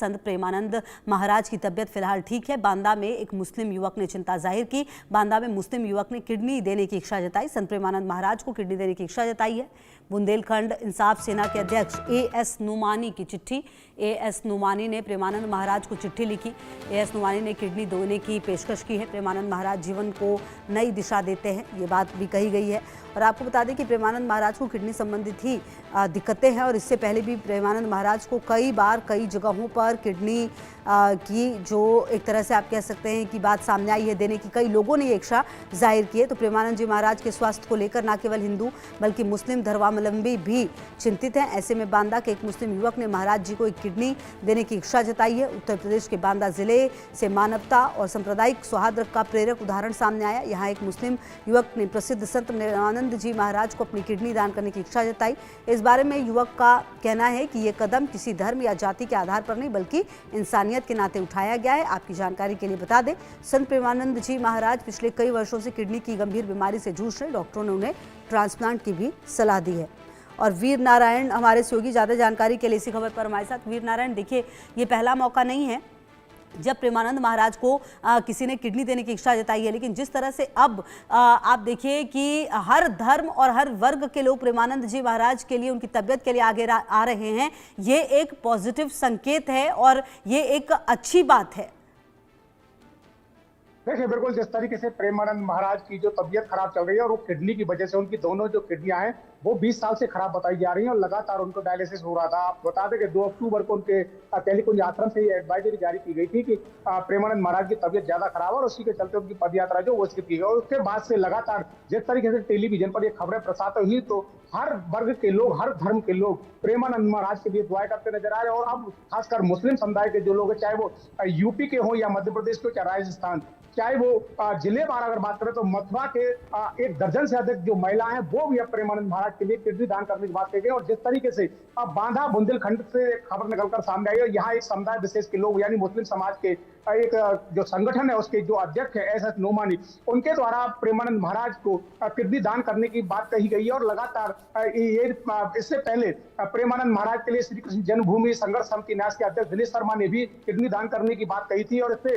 संत प्रेमानंद महाराज की तबीयत फिलहाल ठीक है। बांदा में एक मुस्लिम युवक ने चिंता जाहिर की। बांदा में मुस्लिम युवक ने किडनी देने की इच्छा जताई। संत प्रेमानंद महाराज को किडनी देने की इच्छा जताई है। बुंदेलखंड इंसाफ सेना के अध्यक्ष एएस नुमानी की चिट्ठी। एएस नुमानी ने प्रेमानंद महाराज को चिट्ठी लिखी। एएस नुमानी ने किडनी देने की पेशकश की है। प्रेमानंद महाराज जीवन को नई दिशा देते हैं, ये बात भी कही गई है। और आपको बता दें कि प्रेमानंद महाराज को किडनी संबंधित ही दिक्कतें हैं और इससे पहले भी प्रेमानंद महाराज को कई बार कई जगहों पर किडनी की जो एक तरह से आप कह सकते हैं कि बात सामने आई है देने की, कई लोगों ने ये इच्छा जाहिर की है। तो प्रेमानंद जी महाराज के स्वास्थ्य को लेकर न केवल हिंदू बल्कि मुस्लिम धर्मावलंबी भी चिंतित हैं। ऐसे में बांदा के एक मुस्लिम युवक ने महाराज जी को एक किडनी देने की इच्छा जताई है। उत्तर प्रदेश के बांदा जिले से मानवता और सांप्रदायिक सौहार्द का प्रेरक उदाहरण सामने आया। यहाँ एक मुस्लिम युवक ने प्रसिद्ध संत प्रेमानंद जी महाराज को अपनी किडनी दान करने की इच्छा जताई। इस बारे में युवक का कहना है कि ये कदम किसी धर्म या जाति के आधार पर नहीं बल्कि इंसानियत के नाते उठाया गया है। आपकी जानकारी के लिए बता दें, संत प्रेमानंद जी महाराज पिछले कई वर्षों से किडनी की गंभीर बीमारी से जूझ रहे। डॉक्टरों ने उन्हें ट्रांसप्लांट की भी सलाह दी है। और वीर नारायण हमारे सहयोगी ज़्यादा जानकारी के लिए इसी खबर पर हमारे साथ। वीर नारायण, देखिए ये पहला मौका नहीं है जब प्रेमानंद महाराज को किसी ने किडनी देने की इच्छा जताई है, लेकिन जिस तरह से अब आप देखिए कि हर धर्म और हर वर्ग के लोग प्रेमानंद जी महाराज के लिए, उनकी तबीयत के लिए आगे आ रहे हैं, ये एक पॉजिटिव संकेत है और ये एक अच्छी बात है। देखिए, बिल्कुल जिस तरीके से प्रेमानंद महाराज की जो तबीयत खराब चल रही है और वो किडनी की वजह से उनकी दोनों जो किडनियां हैं वो 20 साल से खराब बताई जा रही हैं और लगातार उनको डायलिसिस हो रहा था। आप बता दें कि 2 अक्टूबर को उनके टेलीकुंज आश्रम से ये एडवाइजरी जारी की गई थी कि प्रेमानंद महाराज की तबीयत ज्यादा खराब है और उसी के चलते उनकी पदयात्रा जो वो स्किप की गई। और उसके बाद से लगातार जिस तरीके से टेलीविजन पर ये खबरें प्रसारित हुई तो हर वर्ग के लोग, हर धर्म के लोग प्रेमानंद महाराज के लिए दुआएं करते नजर आ रहे हैं। और अब खासकर मुस्लिम समुदाय के जो लोग हैं, चाहे वो यूपी के हों या मध्य प्रदेश के, चाहे राजस्थान, चाहे वो जिले बार अगर बात करें तो मथुरा के 1 दर्जन से अधिक जो महिलाएं हैं वो भी अब प्रेमानंद महाराज के लिए किडनी दान करने की बात कही गई। और जिस तरीके से अब बांदा बुंदेलखंड से खबर निकलकर सामने आई है, यहाँ एक समुदाय विशेष के लोग यानी मुस्लिम समाज के एक जो संगठन है उसके जो अध्यक्ष है एएस नुमानी, उनके द्वारा प्रेमानंद महाराज को किडनी दान करने की बात कही गई है। और लगातार ये इससे पहले प्रेमानंद महाराज के लिए श्री कृष्ण जन्मभूमि संघर्ष समिति न्यास के अध्यक्ष दिनेश शर्मा ने भी किडनी दान करने की बात कही थी। और इससे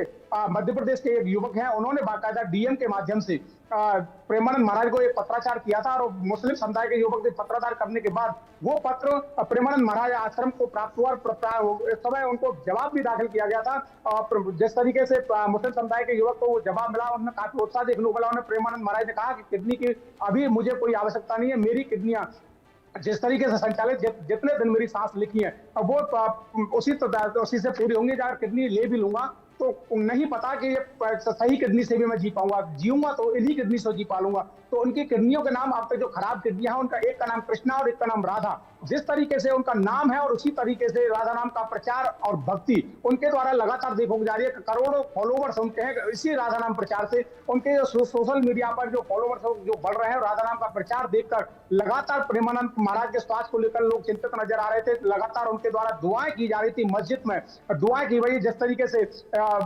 मध्य प्रदेश के एक युवक हैं, उन्होंने बाकायदा डीएम के माध्यम से प्रेमानंद महाराज को एक पत्राचार किया था और मुस्लिम समुदाय के युवक ने पत्राचार करने के बाद वो पत्र प्रेमानंद महाराज आश्रम को प्राप्त हुआ और इस समय उनको जवाब भी दाखिल किया गया था। जिस तरीके से मुस्लिम समुदाय के युवक को वो जवाब मिला, उन्होंने काफी उत्साह देखने को मिला। उन्हें प्रेमानंद महाराज ने कहा कि किडनी की अभी मुझे कोई आवश्यकता नहीं है, मेरी किडनियां जिस तरीके से संचालित जितने दिन मेरी सांस लिखी है वो उसी से पूरी होंगी। अगर किडनी ले भी लूंगा तो नहीं पता कि सही किडनी से भी मैं जी पाऊंगा, जीऊंगा तो इन्हीं किडनी से जी पालूंगा। तो उनकी किडनियों के नाम आप पे जो खराब किडनियां हैं उनका एक का नाम कृष्णा और एक का नाम राधा, जिस तरीके से उनका नाम है और उसी तरीके से राधा नाम का प्रचार और भक्ति उनके द्वारा लगातार देखो जा रही है। करोड़ों फॉलोवर्स उनके हैं इसी राधा नाम प्रचार से। उनके जो सोशल मीडिया पर जो फॉलोवर्स जो बढ़ रहे हैं राधा नाम का प्रचार देखकर लगातार प्रेमानंद महाराज के स्वास्थ्य को लेकर लोग चिंतित नजर आ रहे थे। लगातार उनके द्वारा दुआएं की जा रही थी, मस्जिद में दुआएं की गई। जिस तरीके से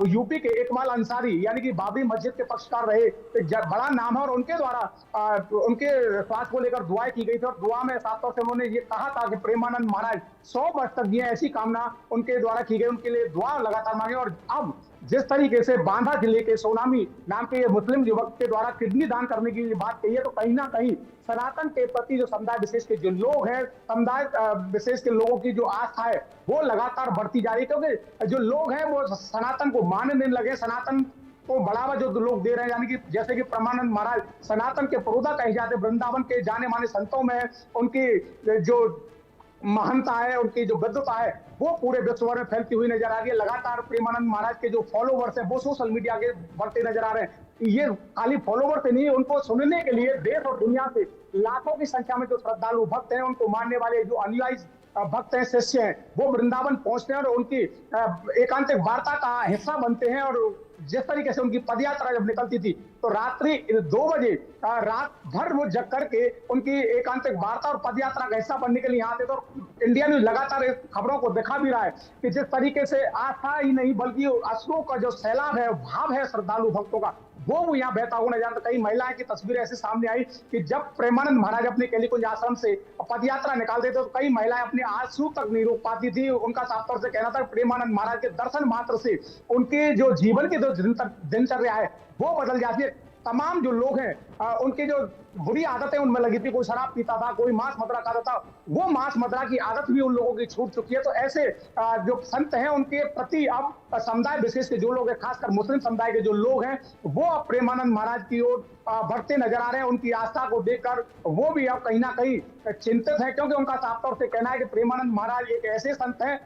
यूपी के इकबाल अंसारी यानी कि बाबरी मस्जिद के पक्षकार रहे, बड़ा नाम है और उनके द्वारा उनके स्वास्थ्य को लेकर दुआएं की गई थी। और दुआ में साफ तौर से उन्होंने ये कहा था कि प्रेमानंद महाराज 100 वर्ष तक जिए, ऐसी कामना उनके द्वारा की गई। उनके लिए दुआ लगातार मांगे। और अब जिस तरीके से बांदा जिले के सोनामी नाम के ये मुस्लिम युवक के द्वारा किडनी दान करने की बात कही है तो कहीं ना कहीं सनातन के प्रति जो समुदाय विशेष के जो लोग हैं, समुदाय विशेष के लोगों की जो आस्था है वो लगातार बढ़ती जा रही है। क्योंकि जो लोग हैं वो सनातन को मानने लगे, सनातन को बढ़ावा जो लोग दे रहे हैं, यानी कि जैसे कि प्रेमानंद महाराज सनातन के पुरोधा कहे जाते, वृंदावन के जाने माने संतों में उनकी जो महानता है, उनकी जो गद्दता है वो पूरे विश्व भर में फैलती हुई नजर आ रही है। लगातार प्रेमानंद महाराज के जो फॉलोवर्स हैं वो सोशल मीडिया के बढ़ते नजर आ रहे हैं। ये खाली फॉलोवर से नहीं, उनको सुनने के लिए देश और दुनिया से लाखों की संख्या में जो श्रद्धालु भक्त हैं, उनको मानने वाले जो अनुयायी भक्त हैं, शिष्य हैं, वो वृंदावन पहुंचते हैं और उनकी एकांतिक वार्ता का हिस्सा बनते हैं। और जिस तरीके से उनकी पदयात्रा जब निकलती थी तो रात्रि 2 बजे रात भर वो जग करके उनकी एकांतिक वार्ता और पदयात्रा का हिस्सा बनने के लिए आते थे। और इंडिया न्यूज लगातार इस खबरों को दिखा भी रहा है कि जिस तरीके से आस्था ही नहीं बल्कि अश्रुओं का जो सैलाब है, भाव है श्रद्धालु भक्तों का, वो यहाँ बहता हुआ नजर। कई महिलाएं की तस्वीरें ऐसे सामने आई कि जब प्रेमानंद महाराज अपने केलीकुंज आश्रम से पदयात्रा निकालते थे तो कई महिलाएं अपने आंसू तक नहीं रोक पाती थी। उनका साफ तौर से कहना था प्रेमानंद महाराज के दर्शन मात्र से उनके जो जीवन की जो दिनचर्या है वो बदल जाती है। तमाम जो लोग हैं उनकी जो बुरी आदतें उनमें लगी थी, कोई शराब पीता था, कोई मांस मदिरा खाता था, वो मांस मदिरा की आदत भी उन लोगों की छूट चुकी है। तो ऐसे जो संत हैं उनके प्रति अब समुदाय विशेष के जो लोग हैं, खासकर मुस्लिम समुदाय के जो लोग हैं, वो अब प्रेमानंद महाराज की ओर बढ़ते नजर आ रहे हैं। उनकी आस्था को देखकर वो भी अब कहीं ना कहीं चिंतित है, क्योंकि उनका साफ तौर से कहना है कि प्रेमानंद महाराज एक ऐसे संत हैं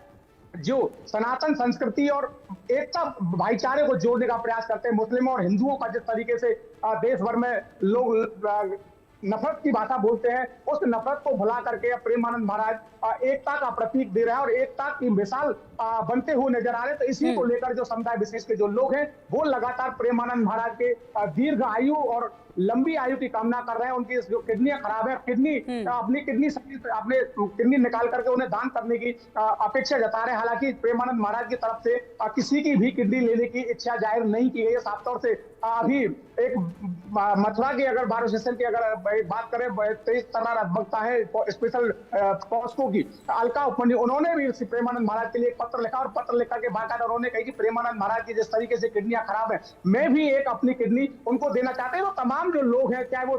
जो सनातन संस्कृति और एकता भाईचारे को जोड़ने का प्रयास करते हैं। मुस्लिमों और हिंदुओं का जिस तरीके से देश भर में लोग नफरत की भाषा बोलते हैं, उस नफरत को भुला करके प्रेमानंद महाराज एकता का प्रतीक दे रहे हैं और एकता की मिसाल बनते हुए नजर आ रहे हैं। तो इसी को लेकर जो समुदाय विशेष के जो लोग हैं वो लगातार प्रेमानंद महाराज के दीर्घ आयु और लंबी आयु की कामना कर रहे हैं। उनकी जो किडनियां खराब है, अपनी किडनी निकाल करके उन्हें दान करने की अपेक्षा जता रहे हैं। हालांकि प्रेमानंद महाराज की तरफ से किसी की भी किडनी लेने की इच्छा जाहिर नहीं की गई है। साफ तौर से अभी एक मथुरा की अगर बारो सेशन की अगर बात करें, 23 तर्रार वक्ता है स्पेशल पॉस्को की अलका उपमन्यु, उन्होंने भी प्रेमानंद महाराज के लिए एक पत्र लिखा और पत्र लिखकर के बाकायदा उन्होंने कहा कि प्रेमानंद महाराज की जिस तरीके से किडनियां खराब है, मैं भी एक अपनी किडनी उनको देना चाहते हैं। तो तमाम जो लोग हैं, चाहे वो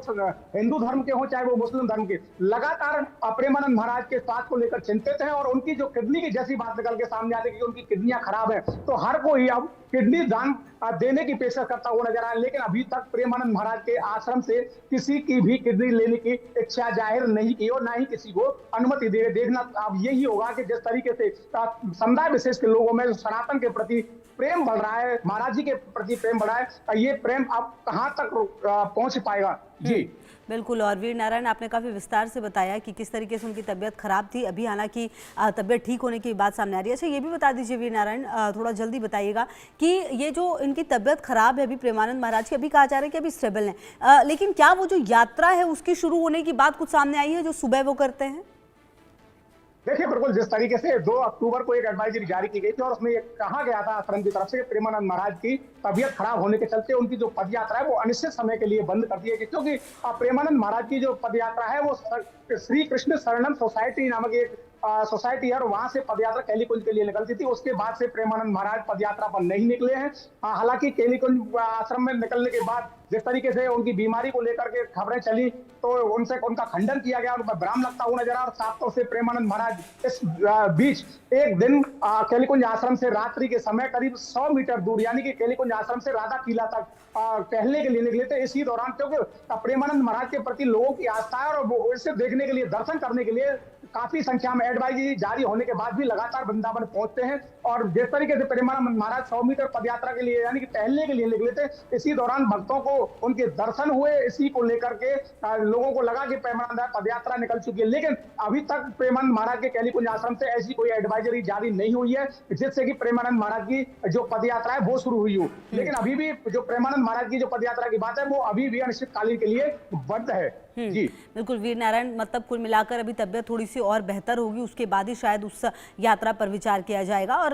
हिंदू धर्म के हों चाहे वो मुस्लिम धर्म के, लगातार प्रेमानंद महाराज के स्वास्थ्य को लेकर चिंतित हैं। और उनकी जो किडनी की जैसी बात निकल के सामने आती है कि उनकी किडनियां खराब है, तो हर कोई अब किडनी दान देने की पेशकश करता हुआ नजर आया। लेकिन अभी तक प्रेमानंद महाराज के आश्रम से किसी की भी किडनी लेने की इच्छा जाहिर नहीं की और ना ही किसी को अनुमति दे। देखना अब यही होगा कि जिस तरीके से समुदाय विशेष के लोगों में सनातन के प्रति प्रेम बढ़ रहा है, महाराज जी के प्रति प्रेम बढ़ा है, ये प्रेम अब कहां तक पहुंच पाएगा। जी बिल्कुल। और वीर नारायण, आपने काफ़ी विस्तार से बताया कि किस तरीके से उनकी तबीयत खराब थी, अभी हालांकि तबीयत ठीक होने की बात सामने आ रही है। अच्छा, ये भी बता दीजिए वीर नारायण, थोड़ा जल्दी बताइएगा कि ये जो इनकी तबीयत खराब है अभी प्रेमानंद महाराज की, अभी कहा जा रहा है कि अभी स्टेबल है, लेकिन क्या वो जो यात्रा है उसकी शुरू होने की बात कुछ सामने आई है जो सुबह वो करते हैं? देखिए, बिल्कुल जिस तरीके से 2 अक्टूबर को एक एडवाइजरी जारी की गई थी और उसमें ये कहा गया था आश्रम की तरफ से कि प्रेमानंद महाराज की तबीयत खराब होने के चलते उनकी जो पदयात्रा है वो अनिश्चित समय के लिए बंद कर दी है, क्योंकि प्रेमानंद महाराज की जो पदयात्रा है वो श्री कृष्ण शरणम सोसाइटी नामक एक सोसाइटी है और वहां से पदयात्रा केलीकुंज के लिए निकलती थी। उसके बाद से प्रेमानंद महाराज पदयात्रा पर नहीं निकले हैं। हालांकि केलीकुंज आश्रम में निकलने के बाद जिस तरीके से उनकी बीमारी को लेकर के खबरें चली तो उनका खंडन किया गया, उन पर भ्रम लगता हुआ नजर आ। और साफ तौर से प्रेमानंद महाराज इस बीच एक दिन केलीकुंज आश्रम से रात्रि के समय करीब 100 मीटर दूर यानी कि केलीकुंज आश्रम से राधा किला तक टहलने के लिए निकले थे। इसी दौरान क्योंकि प्रेमानंद महाराज के प्रति लोगों की आस्था है और वो इसे देखने के लिए, दर्शन करने के लिए काफी संख्या में एडवाइजरी जारी होने के बाद भी लगातार वृंदावन पहुंचते हैं। और जिस तरीके से प्रेमानंद महाराज 100 मीटर पदयात्रा के लिए यानी कि टहलने के लिए निकले थे, इसी दौरान भक्तों को उनके दर्शन हुए। इसी को लेकर के लोगों को लगा कि प्रेमानंद पदयात्रा निकल चुकी है, लेकिन अभी तक प्रेमानंद महाराज के केलीकुंज आश्रम से ऐसी कोई एडवाइजरी जारी नहीं हुई है जिससे कि प्रेमानंद महाराज की जो पदयात्रा है वो शुरू हुई हो। लेकिन अभी भी जो प्रेमानंद महाराज की जो पदयात्रा की बात है वो अभी भी अनिश्चितकालीन के लिए बंद है। जी बिल्कुल वीर नारायण, मतलब कुल मिलाकर अभी तबीयत थोड़ी सी और बेहतर होगी, उसके बाद ही शायद उस यात्रा पर विचार किया जाएगा। और